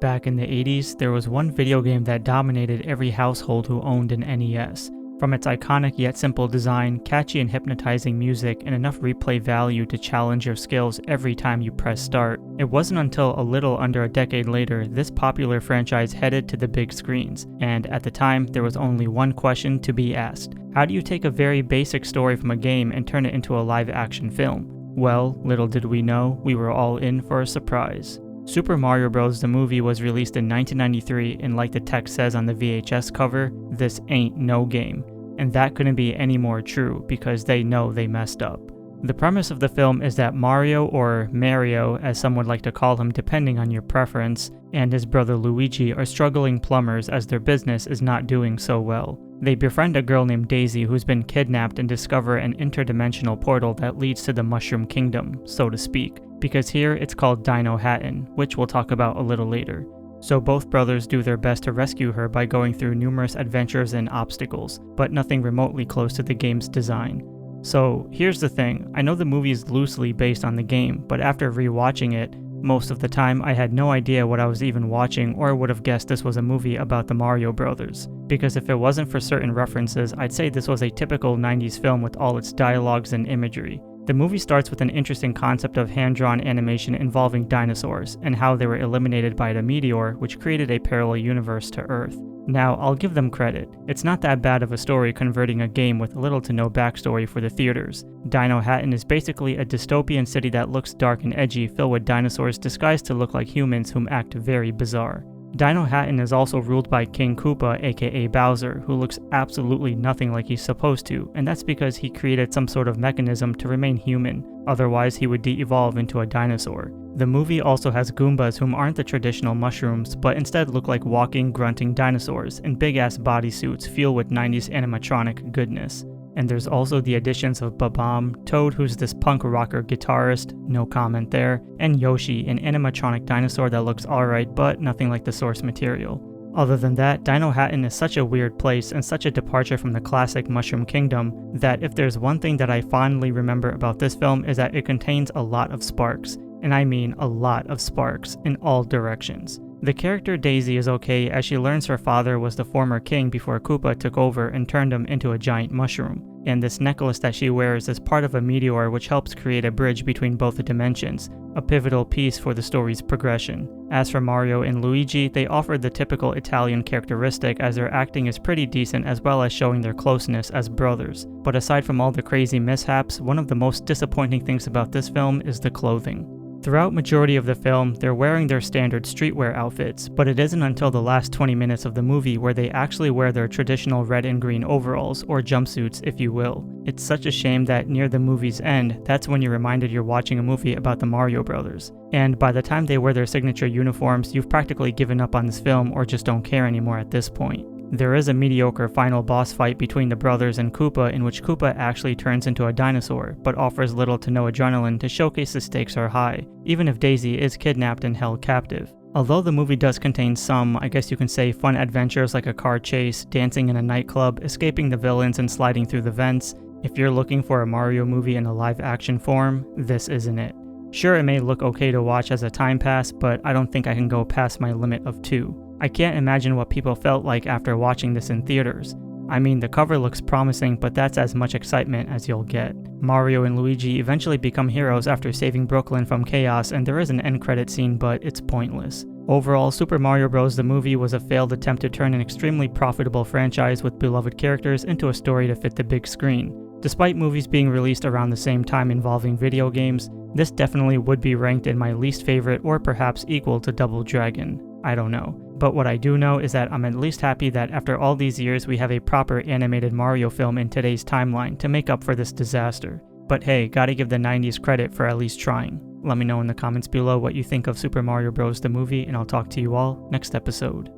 Back in the 80s, there was one video game that dominated every household who owned an NES. From its iconic yet simple design, catchy and hypnotizing music, and enough replay value to challenge your skills every time you press start, it wasn't until a little under a decade later this popular franchise headed to the big screens, and at the time there was only one question to be asked. How do you take a very basic story from a game and turn it into a live-action film? Well, little did we know, we were all in for a surprise. Super Mario Bros. The movie was released in 1993, and like the text says on the VHS cover, this ain't no game. And that couldn't be any more true, because they know they messed up. The premise of the film is that Mario, or Mario as some would like to call him depending on your preference, and his brother Luigi are struggling plumbers as their business is not doing so well. They befriend a girl named Daisy who's been kidnapped and discover an interdimensional portal that leads to the Mushroom Kingdom, so to speak, because here it's called Dino Hatten, which we'll talk about a little later. So both brothers do their best to rescue her by going through numerous adventures and obstacles, but nothing remotely close to the game's design. So here's the thing, I know the movie is loosely based on the game, but after rewatching it, most of the time I had no idea what I was even watching or would have guessed this was a movie about the Mario Brothers. Because if it wasn't for certain references, I'd say this was a typical 90s film with all its dialogues and imagery. The movie starts with an interesting concept of hand-drawn animation involving dinosaurs, and how they were eliminated by a meteor which created a parallel universe to Earth. Now, I'll give them credit. It's not that bad of a story converting a game with little to no backstory for the theaters. Dino Hatten is basically a dystopian city that looks dark and edgy, filled with dinosaurs disguised to look like humans whom act very bizarre. Dino Hatten is also ruled by King Koopa, aka Bowser, who looks absolutely nothing like he's supposed to, and that's because he created some sort of mechanism to remain human, otherwise he would de-evolve into a dinosaur. The movie also has Goombas whom aren't the traditional mushrooms, but instead look like walking, grunting dinosaurs in big-ass bodysuits filled with 90s animatronic goodness. And there's also the additions of Bob-omb, Toad who's this punk rocker guitarist, no comment there, and Yoshi, an animatronic dinosaur that looks alright but nothing like the source material. Other than that, Dino Hatten is such a weird place and such a departure from the classic Mushroom Kingdom that if there's one thing that I fondly remember about this film is that it contains a lot of sparks, and I mean a lot of sparks, in all directions. The character Daisy is okay as she learns her father was the former king before Koopa took over and turned him into a giant mushroom, and this necklace that she wears is part of a meteor which helps create a bridge between both the dimensions, a pivotal piece for the story's progression. As for Mario and Luigi, they offer the typical Italian characteristic as their acting is pretty decent as well as showing their closeness as brothers. But aside from all the crazy mishaps, one of the most disappointing things about this film is the clothing. Throughout majority of the film, they're wearing their standard streetwear outfits, but it isn't until the last 20 minutes of the movie where they actually wear their traditional red and green overalls, or jumpsuits if you will. It's such a shame that near the movie's end, that's when you're reminded you're watching a movie about the Mario Brothers. And by the time they wear their signature uniforms, you've practically given up on this film or just don't care anymore at this point. There is a mediocre final boss fight between the brothers and Koopa in which Koopa actually turns into a dinosaur, but offers little to no adrenaline to showcase the stakes are high, even if Daisy is kidnapped and held captive. Although the movie does contain some, I guess you can say, fun adventures like a car chase, dancing in a nightclub, escaping the villains and sliding through the vents, if you're looking for a Mario movie in a live-action form, this isn't it. Sure, it may look okay to watch as a time pass, but I don't think I can go past my limit of 2. I can't imagine what people felt like after watching this in theaters. I mean, the cover looks promising, but that's as much excitement as you'll get. Mario and Luigi eventually become heroes after saving Brooklyn from chaos, and there is an end credit scene, but it's pointless. Overall, Super Mario Bros. The movie was a failed attempt to turn an extremely profitable franchise with beloved characters into a story to fit the big screen. Despite movies being released around the same time involving video games, this definitely would be ranked in my least favorite or perhaps equal to Double Dragon. I don't know. But what I do know is that I'm at least happy that after all these years we have a proper animated Mario film in today's timeline to make up for this disaster. But hey, gotta give the 90s credit for at least trying. Let me know in the comments below what you think of Super Mario Bros. The movie, and I'll talk to you all next episode.